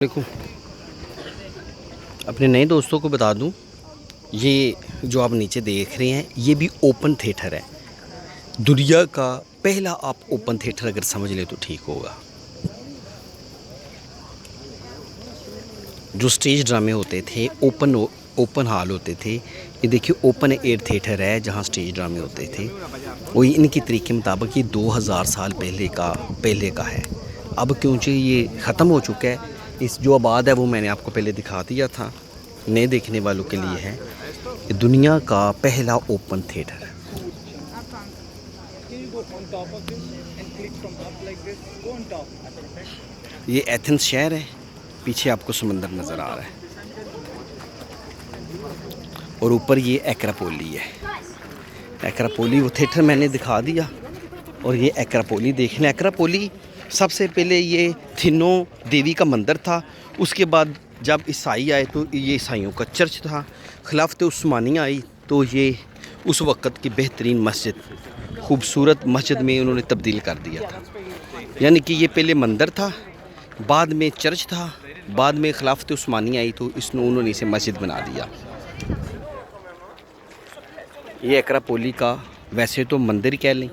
देखो, अपने नए दोस्तों को बता दूं, ये जो आप नीचे देख रहे हैं ये भी ओपन थिएटर है। दुनिया का पहला आप ओपन थिएटर अगर समझ ले तो ठीक होगा। जो स्टेज ड्रामे होते थे ओपन हॉल होते थे, ये देखिए ओपन एयर थिएटर है जहाँ स्टेज ड्रामे होते थे। वो इनके तरीके मुताबिक ये 2000 साल पहले का है। अब क्योंकि ये ख़त्म हो चुका है, इस जो आबाद है वो मैंने आपको पहले दिखा दिया था, नए देखने वालों के लिए है। ये दुनिया का पहला ओपन थिएटर है। ये एथेंस शहर है, पीछे आपको समंदर नज़र आ रहा है और ऊपर ये एक्रापोली है। एक्रापोली वो थिएटर मैंने दिखा दिया और ये एक्रापोली देख लें। एक्रापोली सबसे पहले ये थिनो देवी का मंदिर था। उसके बाद जब ईसाई आए तो ये ईसाइयों का चर्च था। खिलाफत उस्मानिया आई तो ये उस वक़्त की बेहतरीन मस्जिद, खूबसूरत मस्जिद में उन्होंने तब्दील कर दिया था। यानी कि ये पहले मंदिर था, बाद में चर्च था, बाद में खिलाफत उस्मानिया आई तो उन्होंने इसे मस्जिद बना दिया। ये एक्रापोली का वैसे तो मंदिर कह लें,